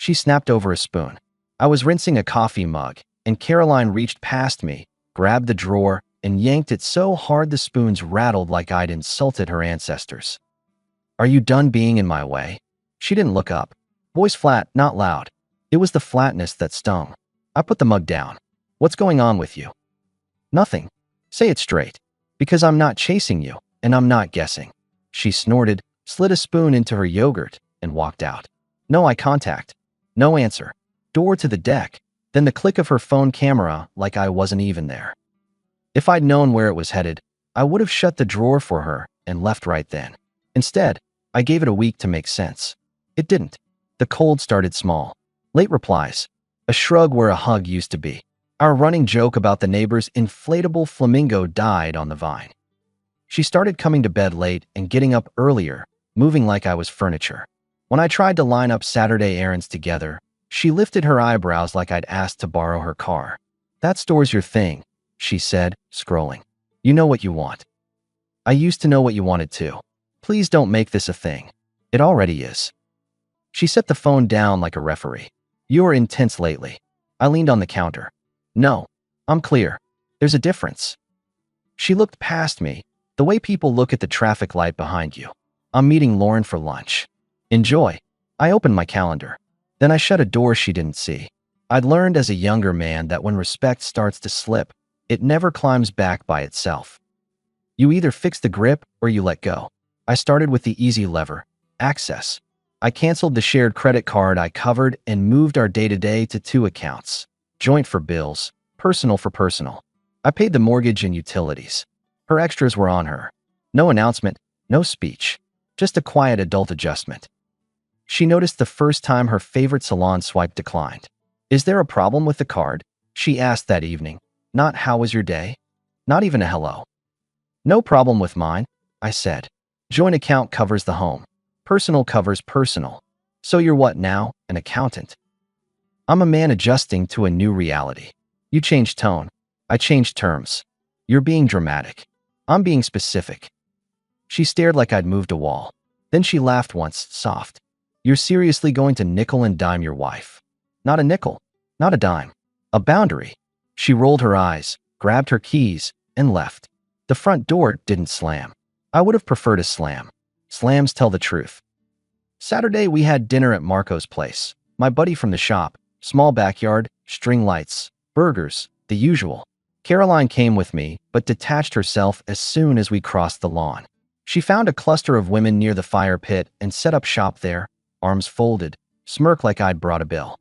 She snapped over a spoon. I was rinsing a coffee mug, and Caroline reached past me, grabbed the drawer, and yanked it so hard the spoons rattled like I'd insulted her ancestors. Are you done being in my way? She didn't look up. Voice flat, not loud. It was the flatness that stung. I put the mug down. What's going on with you? Nothing. Say it straight. Because I'm not chasing you, and I'm not guessing. She snorted, slid a spoon into her yogurt, and walked out. No eye contact. No answer. Door to the deck, then the click of her phone camera like I wasn't even there. If I'd known where it was headed, I would have shut the drawer for her and left right then. Instead, I gave it a week to make sense. It didn't. The cold started small. Late replies. A shrug where a hug used to be. Our running joke about the neighbor's inflatable flamingo died on the vine. She started coming to bed late and getting up earlier, moving like I was furniture. When I tried to line up Saturday errands together, she lifted her eyebrows like I'd asked to borrow her car. That store's your thing, she said, scrolling. You know what you want. I used to know what you wanted too. Please don't make this a thing. It already is. She set the phone down like a referee. You're intense lately. I leaned on the counter. No, I'm clear. There's a difference. She looked past me, the way people look at the traffic light behind you. I'm meeting Lauren for lunch. Enjoy. I opened my calendar. Then I shut a door she didn't see. I'd learned as a younger man that when respect starts to slip, it never climbs back by itself. You either fix the grip or you let go. I started with the easy lever, access. I canceled the shared credit card I covered and moved our day-to-day to 2 accounts. Joint for bills, personal for personal. I paid the mortgage and utilities. Her extras were on her. No announcement, no speech. Just a quiet adult adjustment. She noticed the first time her favorite salon swipe declined. Is there a problem with the card? She asked that evening. Not how was your day? Not even a hello. No problem with mine, I said. Joint account covers the home. Personal covers personal. So you're what now, an accountant? I'm a man adjusting to a new reality. You changed tone. I changed terms. You're being dramatic. I'm being specific. She stared like I'd moved a wall. Then she laughed once, soft. You're seriously going to nickel and dime your wife. Not a nickel, not a dime. A boundary. She rolled her eyes, grabbed her keys, and left. The front door didn't slam. I would have preferred a slam. Slams tell the truth. Saturday we had dinner at Marco's place. My buddy from the shop. Small backyard, string lights, burgers, the usual. Caroline came with me, but detached herself as soon as we crossed the lawn. She found a cluster of women near the fire pit and set up shop there, arms folded, smirk like I'd brought a bill.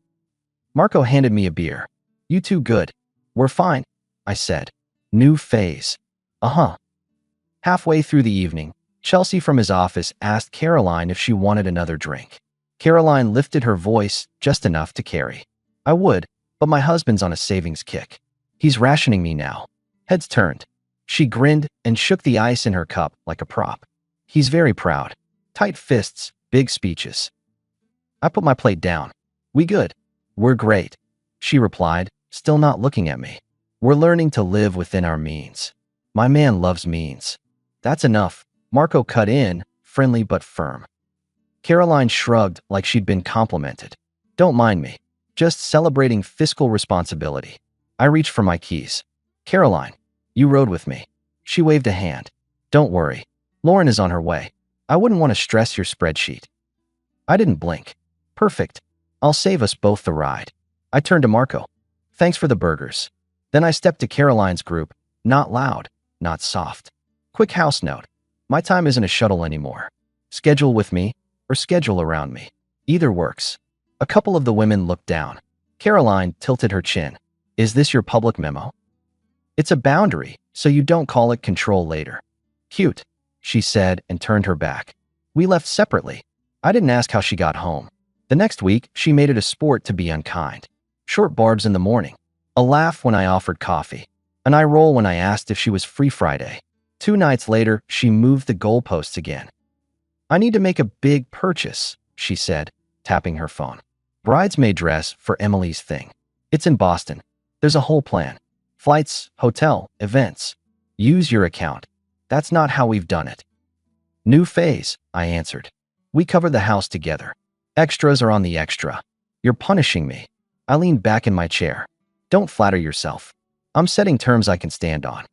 Marco handed me a beer. You two good? We're fine, I said. New phase. Uh-huh. Halfway through the evening, Chelsea from his office asked Caroline if she wanted another drink. Caroline lifted her voice just enough to carry. I would, but my husband's on a savings kick. He's rationing me now. Heads turned. She grinned and shook the ice in her cup like a prop. He's very proud. Tight fists, big speeches. I put my plate down. We good. We're great. She replied, still not looking at me. We're learning to live within our means. My man loves means. That's enough. Marco cut in, friendly but firm. Caroline shrugged like she'd been complimented. Don't mind me. Just celebrating fiscal responsibility. I reached for my keys. Caroline, you rode with me. She waved a hand. Don't worry. Lauren is on her way. I wouldn't want to stress your spreadsheet. I didn't blink. Perfect. I'll save us both the ride. I turned to Marco. Thanks for the burgers. Then I stepped to Caroline's group. Not loud, not soft. Quick house note. My time isn't a shuttle anymore. Schedule with me or schedule around me. Either works. A couple of the women looked down. Caroline tilted her chin. Is this your public memo? It's a boundary, so you don't call it control later. Cute, she said and turned her back. We left separately. I didn't ask how she got home. The next week, she made it a sport to be unkind. Short barbs in the morning. A laugh when I offered coffee. An eye roll when I asked if she was free Friday. 2 nights later, she moved the goalposts again. I need to make a big purchase, she said, tapping her phone. Bridesmaid dress for Emily's thing. It's in Boston. There's a whole plan. Flights, hotel, events. Use your account. That's not how we've done it. New phase, I answered. We cover the house together. Extras are on the extra. You're punishing me. I leaned back in my chair. Don't flatter yourself. I'm setting terms I can stand on.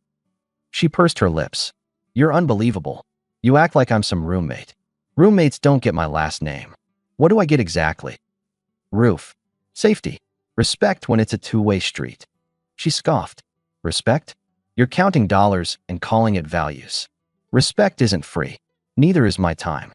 She pursed her lips. You're unbelievable. You act like I'm some roommate. Roommates don't get my last name. What do I get exactly? Roof. Safety. Respect when it's a two-way street. She scoffed. Respect? You're counting dollars and calling it values. Respect isn't free. Neither is my time.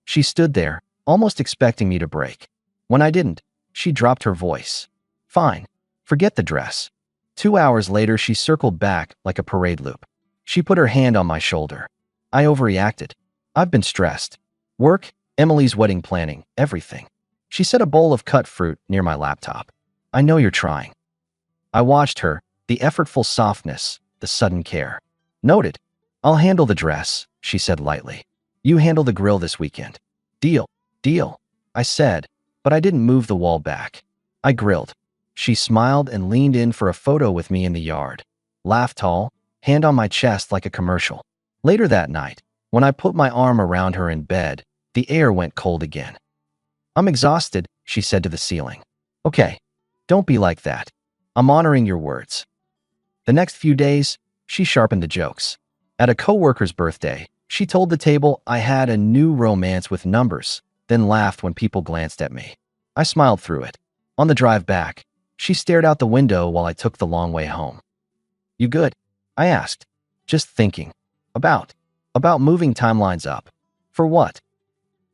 She stood there, almost expecting me to break. When I didn't, she dropped her voice. Fine. Forget the dress. 2 hours later, she circled back like a parade loop. She put her hand on my shoulder. I overreacted. I've been stressed. Work, Emily's wedding planning, everything. She set a bowl of cut fruit near my laptop. I know you're trying. I watched her, the effortful softness, the sudden care. Noted. I'll handle the dress, she said lightly. You handle the grill this weekend. Deal. Deal. I said, but I didn't move the wall back. I grilled. She smiled and leaned in for a photo with me in the yard. Laughed tall, hand on my chest like a commercial. Later that night, when I put my arm around her in bed, the air went cold again. I'm exhausted, she said to the ceiling. Okay. Don't be like that. I'm honoring your words. The next few days, she sharpened the jokes. At a coworker's birthday, she told the table I had a new romance with numbers, then laughed when people glanced at me. I smiled through it. On the drive back, she stared out the window while I took the long way home. You good? I asked. Just thinking. About moving timelines up. For what?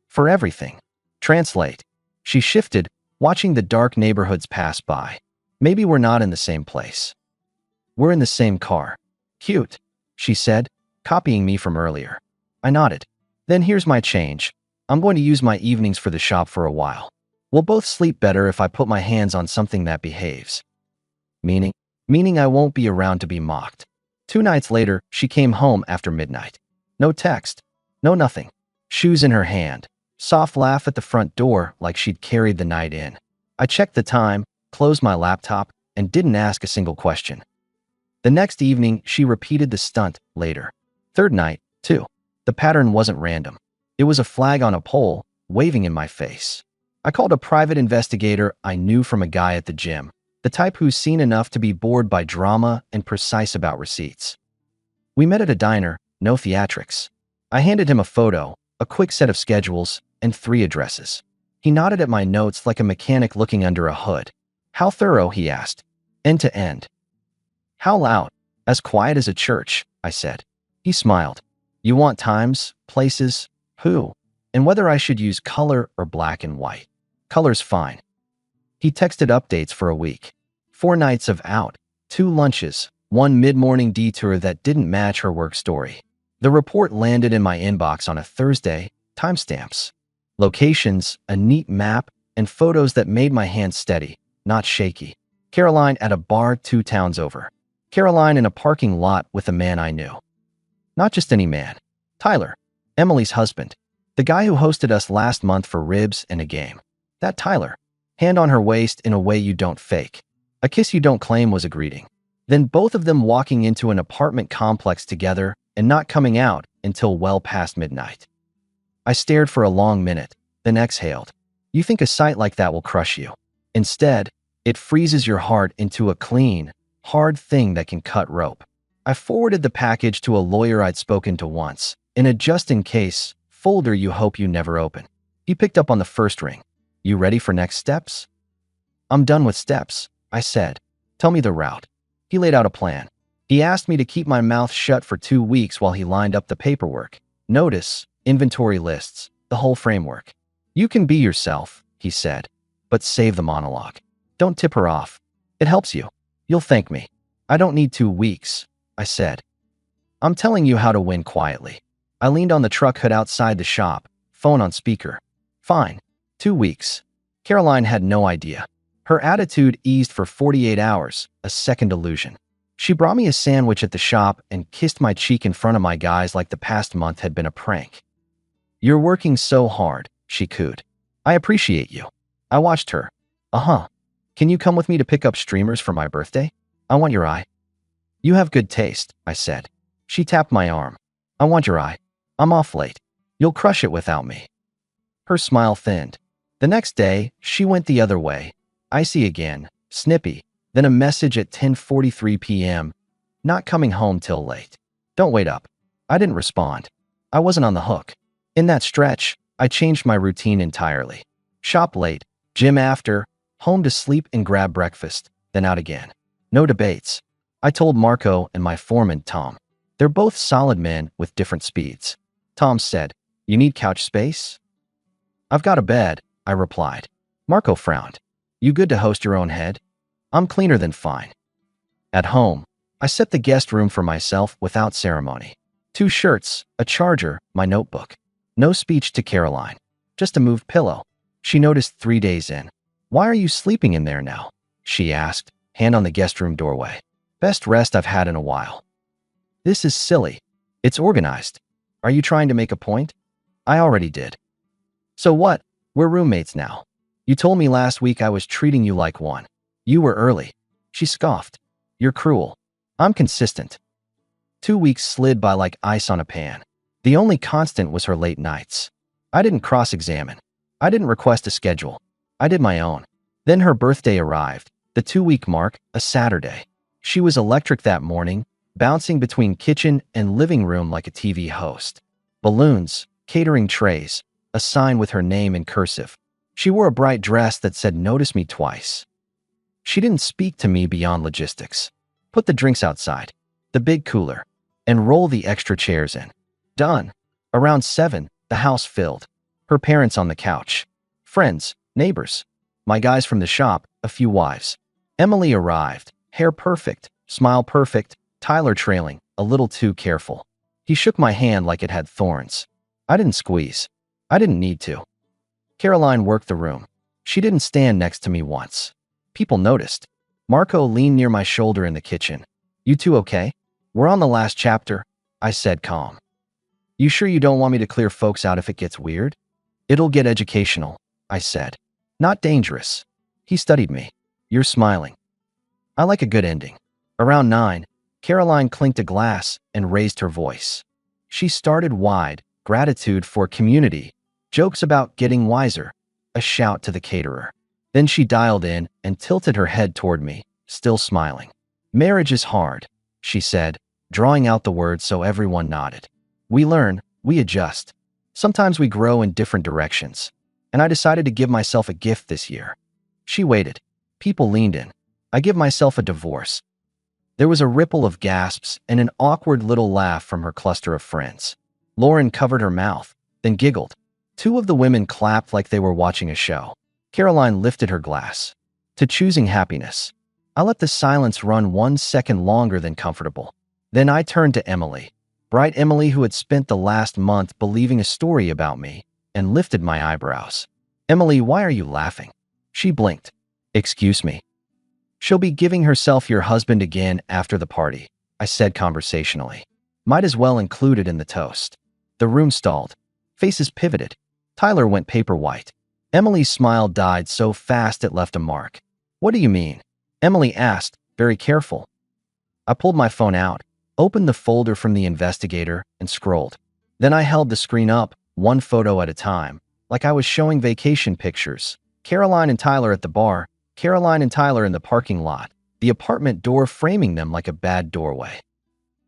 For everything. Translate. She shifted, watching the dark neighborhoods pass by. Maybe we're not in the same place. We're in the same car. Cute, she said, copying me from earlier. I nodded. Then here's my change. I'm going to use my evenings for the shop for a while. We'll both sleep better if I put my hands on something that behaves. Meaning I won't be around to be mocked. 2 nights later, she came home after midnight. No text. No nothing. Shoes in her hand. Soft laugh at the front door like she'd carried the night in. I checked the time, closed my laptop, and didn't ask a single question. The next evening, she repeated the stunt later. Third night, too. The pattern wasn't random. It was a flag on a pole, waving in my face. I called a private investigator I knew from a guy at the gym, the type who's seen enough to be bored by drama and precise about receipts. We met at a diner, no theatrics. I handed him a photo, a quick set of schedules, and 3 addresses. He nodded at my notes like a mechanic looking under a hood. How thorough, he asked. End to end. How loud? As quiet as a church, I said. He smiled. You want times, places, who, and whether I should use color or black and white. Color's fine. He texted updates for a week. 4 nights of out, 2 lunches, 1 mid-morning detour that didn't match her work story. The report landed in my inbox on a Thursday, timestamps. Locations, a neat map, and photos that made my hands steady, not shaky. Caroline at a bar 2 towns over. Caroline in a parking lot with a man I knew. Not just any man. Tyler, Emily's husband. The guy who hosted us last month for ribs and a game. That Tyler. Hand on her waist in a way you don't fake. A kiss you don't claim was a greeting. Then both of them walking into an apartment complex together and not coming out until well past midnight. I stared for a long minute, then exhaled. You think a sight like that will crush you. Instead, it freezes your heart into a clean, hard thing that can cut rope. I forwarded the package to a lawyer I'd spoken to once, in a just-in-case folder you hope you never open. He picked up on the first ring. You ready for next steps? I'm done with steps, I said. Tell me the route. He laid out a plan. He asked me to keep my mouth shut for 2 weeks while he lined up the paperwork. Notice, inventory lists, the whole framework. You can be yourself, he said, but save the monologue. Don't tip her off. It helps you. You'll thank me. I don't need 2 weeks, I said. I'm telling you how to win quietly. I leaned on the truck hood outside the shop, phone on speaker. Fine. 2 weeks. Caroline had no idea. Her attitude eased for 48 hours, a second illusion. She brought me a sandwich at the shop and kissed my cheek in front of my guys like the past month had been a prank. You're working so hard, she cooed. I appreciate you. I watched her. Can you come with me to pick up streamers for my birthday? I want your eye. You have good taste, I said. She tapped my arm. I want your eye. I'm off late. You'll crush it without me. Her smile thinned. The next day, she went the other way. Icy again, snippy, then a message at 10:43 p.m. Not coming home till late. Don't wait up. I didn't respond. I wasn't on the hook. In that stretch, I changed my routine entirely. Shop late, gym after, home to sleep and grab breakfast, then out again. No debates. I told Marco and my foreman, Tom. They're both solid men with different speeds. Tom said, "You need couch space?" "I've got a bed," I replied. Marco frowned. "You good to host your own head?" "I'm cleaner than fine." At home, I set the guest room for myself without ceremony. 2 shirts, a charger, my notebook. No speech to Caroline. Just a moved pillow. She noticed 3 days in. "Why are you sleeping in there now?" she asked, hand on the guest room doorway. "Best rest I've had in a while." "This is silly. It's organized. Are you trying to make a point?" "I already did." "So what? We're roommates now. You told me last week I was treating you like one. You were early." She scoffed. "You're cruel." "I'm consistent." 2 weeks slid by like ice on a pan. The only constant was her late nights. I didn't cross-examine. I didn't request a schedule. I did my own. Then her birthday arrived, the 2-week mark, a Saturday. She was electric that morning, bouncing between kitchen and living room like a TV host. Balloons, catering trays, a sign with her name in cursive. She wore a bright dress that said "Notice me twice." She didn't speak to me beyond logistics. "Put the drinks outside, the big cooler, and roll the extra chairs in." Done. Around 7, the house filled. Her parents on the couch. Friends, neighbors. My guys from the shop, a few wives. Emily arrived, hair perfect, smile perfect, Tyler trailing, a little too careful. He shook my hand like it had thorns. I didn't squeeze. I didn't need to. Caroline worked the room. She didn't stand next to me once. People noticed. Marco leaned near my shoulder in the kitchen. "You two okay?" "We're on the last chapter," I said calm. "You sure you don't want me to clear folks out if it gets weird?" "It'll get educational," I said. "Not dangerous." He studied me. "You're smiling." I like a good ending. Around 9, Caroline clinked a glass and raised her voice. She started wide, gratitude for community, jokes about getting wiser, a shout to the caterer. Then she dialed in and tilted her head toward me, still smiling. "Marriage is hard," she said, drawing out the words so everyone nodded. "We learn, we adjust. Sometimes we grow in different directions. And I decided to give myself a gift this year." She waited. People leaned in. "I give myself a divorce." There was a ripple of gasps and an awkward little laugh from her cluster of friends. Lauren covered her mouth, then giggled. 2 of the women clapped like they were watching a show. Caroline lifted her glass. "To choosing happiness." I let the silence run 1 second longer than comfortable. Then I turned to Emily. Bright Emily, who had spent the last month believing a story about me, and lifted my eyebrows. "Emily, why are you laughing?" She blinked. "Excuse me." "She'll be giving herself your husband again after the party," I said conversationally. Might as well include it in the toast. The room stalled. Faces pivoted. Tyler went paper white. Emily's smile died so fast it left a mark. "What do you mean?" Emily asked, very careful. I pulled my phone out, opened the folder from the investigator, and scrolled. Then I held the screen up, one photo at a time, like I was showing vacation pictures. Caroline and Tyler at the bar, Caroline and Tyler in the parking lot, the apartment door framing them like a bad doorway.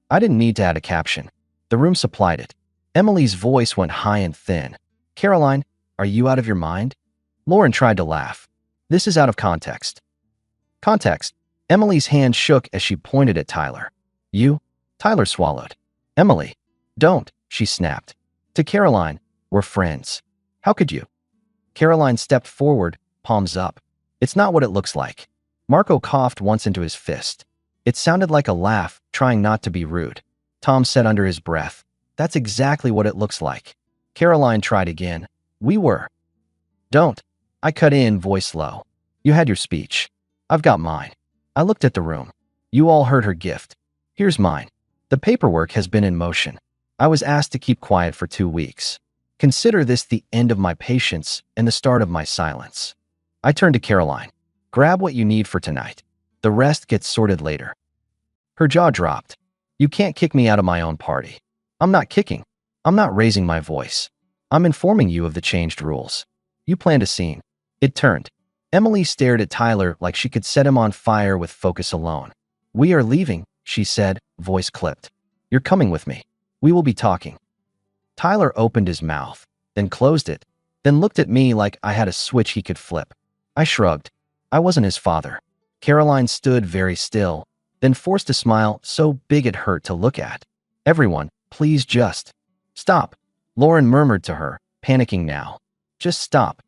I didn't need to add a caption. The room supplied it. Emily's voice went high and thin. "Caroline, are you out of your mind?" Lauren tried to laugh. "This is out of context." "Context." Emily's hand shook as she pointed at Tyler. "You?" Tyler swallowed. "Emily, don't," she snapped. To Caroline, "We're friends. How could you?" Caroline stepped forward, palms up. "It's not what it looks like." Marco coughed once into his fist. It sounded like a laugh, trying not to be rude. Tom said under his breath, "That's exactly what it looks like." Caroline tried again. "We were." "Don't." I cut in, voice low. "You had your speech. I've got mine." I looked at the room. You all heard her gift. Here's mine. The paperwork has been in motion. I was asked to keep quiet for 2 weeks. Consider this the end of my patience and the start of my silence. I turned to Caroline. "Grab what you need for tonight. The rest gets sorted later." Her jaw dropped. "You can't kick me out of my own party." "I'm not kicking. I'm not raising my voice. I'm informing you of the changed rules. You planned a scene. It turned. Emily stared at Tyler like she could set him on fire with focus alone. We are leaving, she said, voice clipped. You're coming with me. We will be talking. Tyler opened his mouth, then closed it, then looked at me like I had a switch he could flip. I shrugged. I wasn't his father. Caroline stood very still, then forced a smile so big it hurt to look at. Everyone, please just stop, Lauren murmured to her, panicking now. Just stop.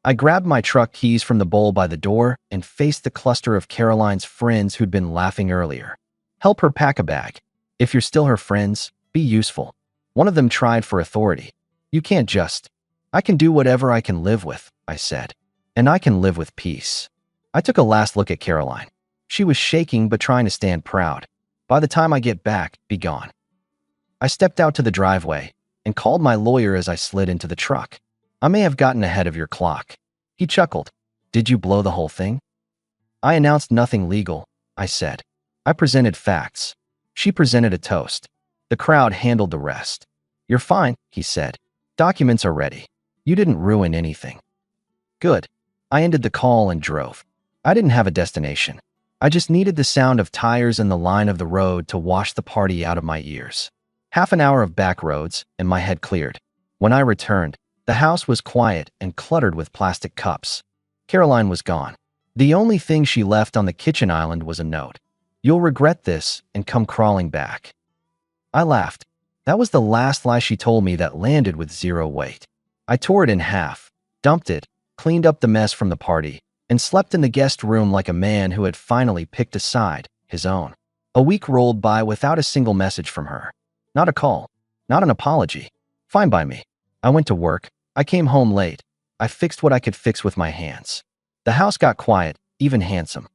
I grabbed my truck keys from the bowl by the door and faced the cluster of Caroline's friends who'd been laughing earlier. Help her pack a bag. If you're still her friends, be useful. One of them tried for authority. You can't just. I can do whatever I can live with, I said. And I can live with peace. I took a last look at Caroline. She was shaking but trying to stand proud. By the time I get back, be gone. I stepped out to the driveway and called my lawyer as I slid into the truck. I may have gotten ahead of your clock. He chuckled. Did you blow the whole thing? I announced nothing legal, I said. I presented facts. She presented a toast. The crowd handled the rest. You're fine, he said. Documents are ready. You didn't ruin anything. Good. I ended the call and drove. I didn't have a destination. I just needed the sound of tires and the line of the road to wash the party out of my ears. Half an hour of back roads, and my head cleared. When I returned, the house was quiet and cluttered with plastic cups. Caroline was gone. The only thing she left on the kitchen island was a note. You'll regret this and come crawling back. I laughed. That was the last lie she told me that landed with zero weight. I tore it in half, dumped it, cleaned up the mess from the party, and slept in the guest room like a man who had finally picked a side, his own. A week rolled by without a single message from her. Not a call. Not an apology. Fine by me. I went to work. I came home late. I fixed what I could fix with my hands. The house got quiet, even handsome.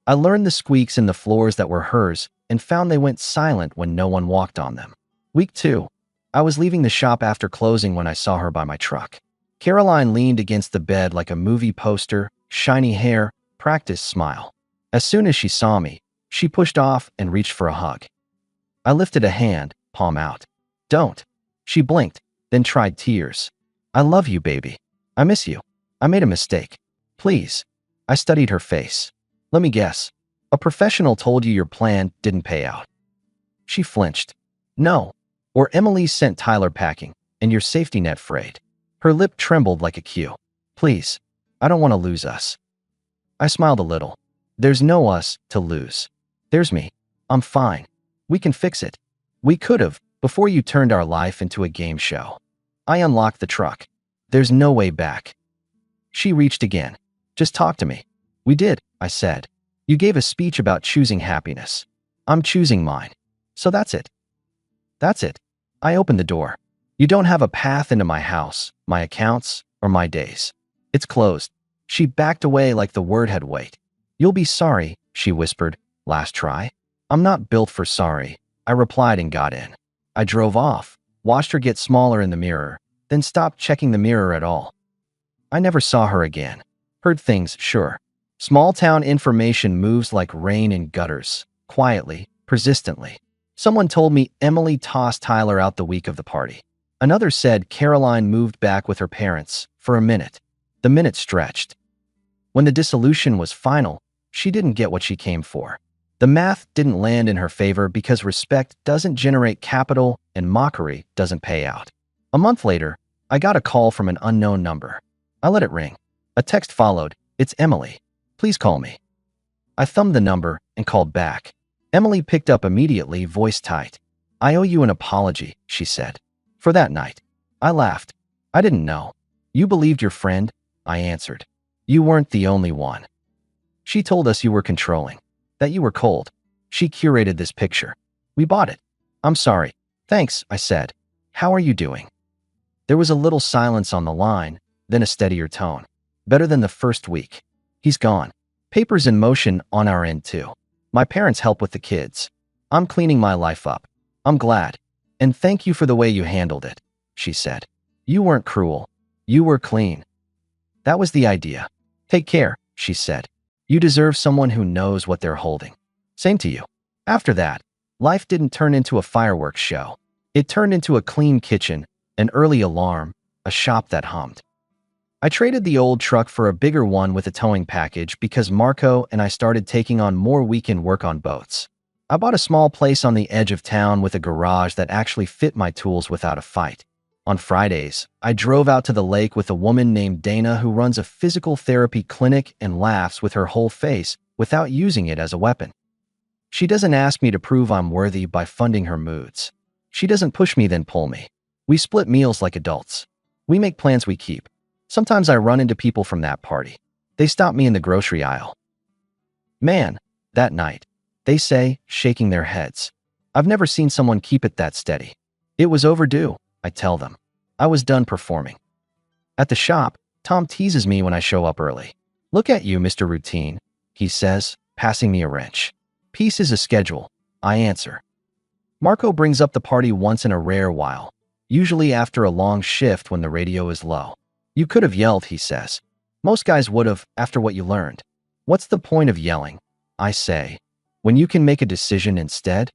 I learned the squeaks in the floors that were hers and found they went silent when no one walked on them. Week 2. I was leaving the shop after closing when I saw her by my truck. Caroline leaned against the bed like a movie poster, shiny hair, practiced smile. As soon as she saw me, she pushed off and reached for a hug. I lifted a hand, palm out. Don't. She blinked, then tried tears. I love you, baby. I miss you. I made a mistake. Please. I studied her face. Let me guess. A professional told you your plan didn't pay out. She flinched. No. Or Emily sent Tyler packing, and your safety net frayed. Her lip trembled like a cue. Please. I don't want to lose us. I smiled a little. There's no us to lose. There's me. I'm fine. We can fix it. We could have, before you turned our life into a game show. I unlocked the truck. There's no way back. She reached again. Just talk to me. We did, I said. You gave a speech about choosing happiness. I'm choosing mine. So that's it. That's it. I opened the door. You don't have a path into my house, my accounts, or my days. It's closed. She backed away like the word had weight. You'll be sorry, she whispered. Last try? I'm not built for sorry, I replied and got in. I drove off, watched her get smaller in the mirror, then stopped checking the mirror at all. I never saw her again. Heard things, sure. Small-town information moves like rain in gutters, quietly, persistently. Someone told me Emily tossed Tyler out the week of the party. Another said Caroline moved back with her parents for a minute. The minute stretched. When the dissolution was final, she didn't get what she came for. The math didn't land in her favor because respect doesn't generate capital and mockery doesn't pay out. A month later, I got a call from an unknown number. I let it ring. A text followed. It's Emily. Please call me. I thumbed the number and called back. Emily picked up immediately, voice tight. I owe you an apology, she said. For that night. I laughed. I didn't know. You believed your friend? I answered. You weren't the only one. She told us you were controlling. That you were cold. She curated this picture. We bought it. I'm sorry. Thanks, I said. How are you doing? There was a little silence on the line, then a steadier tone. Better than the first week. He's gone. Papers in motion on our end too. My parents help with the kids. I'm cleaning my life up. I'm glad. And thank you for the way you handled it, she said. You weren't cruel. You were clean. That was the idea. Take care, she said. You deserve someone who knows what they're holding. Same to you. After that, life didn't turn into a fireworks show. It turned into a clean kitchen, an early alarm, a shop that hummed. I traded the old truck for a bigger one with a towing package because Marco and I started taking on more weekend work on boats. I bought a small place on the edge of town with a garage that actually fit my tools without a fight. On Fridays, I drove out to the lake with a woman named Dana who runs a physical therapy clinic and laughs with her whole face without using it as a weapon. She doesn't ask me to prove I'm worthy by funding her moods. She doesn't push me then pull me. We split meals like adults. We make plans we keep. Sometimes I run into people from that party. They stop me in the grocery aisle. Man, that night, they say, shaking their heads. I've never seen someone keep it that steady. It was overdue, I tell them. I was done performing. At the shop, Tom teases me when I show up early. Look at you, Mr. Routine, he says, passing me a wrench. Peace is a schedule, I answer. Marco brings up the party once in a rare while, usually after a long shift when the radio is low. You could have yelled, he says. Most guys would have, after what you learned. What's the point of yelling? I say. When you can make a decision instead?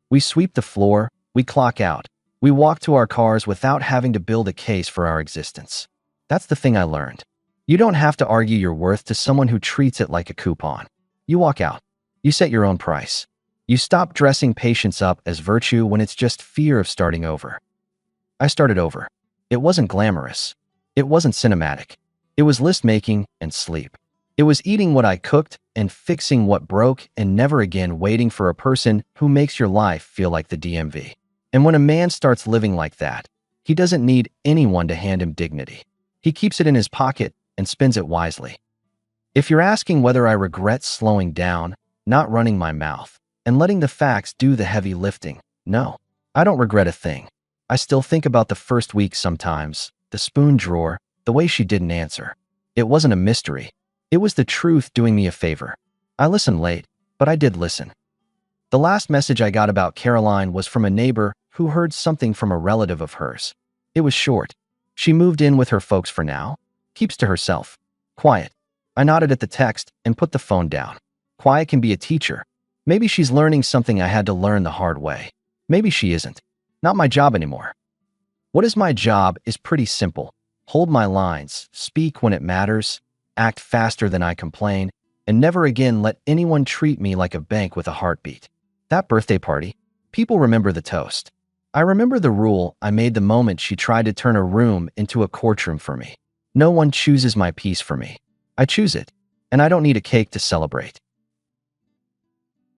We sweep the floor, we clock out. We walk to our cars without having to build a case for our existence. That's the thing I learned. You don't have to argue your worth to someone who treats it like a coupon. You walk out. You set your own price. You stop dressing patience up as virtue when it's just fear of starting over. I started over. It wasn't glamorous. It wasn't cinematic. It was list-making and sleep. It was eating what I cooked and fixing what broke and never again waiting for a person who makes your life feel like the DMV. And when a man starts living like that, he doesn't need anyone to hand him dignity. He keeps it in his pocket and spends it wisely. If you're asking whether I regret slowing down, not running my mouth, and letting the facts do the heavy lifting, no, I don't regret a thing. I still think about the first week sometimes, the spoon drawer, the way she didn't answer. It wasn't a mystery. It was the truth doing me a favor. I listened late, but I did listen. The last message I got about Caroline was from a neighbor who heard something from a relative of hers. It was short. She moved in with her folks for now. Keeps to herself. Quiet. I nodded at the text and put the phone down. Quiet can be a teacher. Maybe she's learning something I had to learn the hard way. Maybe she isn't. Not my job anymore. What is my job is pretty simple. Hold my lines, speak when it matters, act faster than I complain, and never again let anyone treat me like a bank with a heartbeat. That birthday party, people remember the toast. I remember the rule I made the moment she tried to turn a room into a courtroom for me. No one chooses my peace for me. I choose it, and I don't need a cake to celebrate.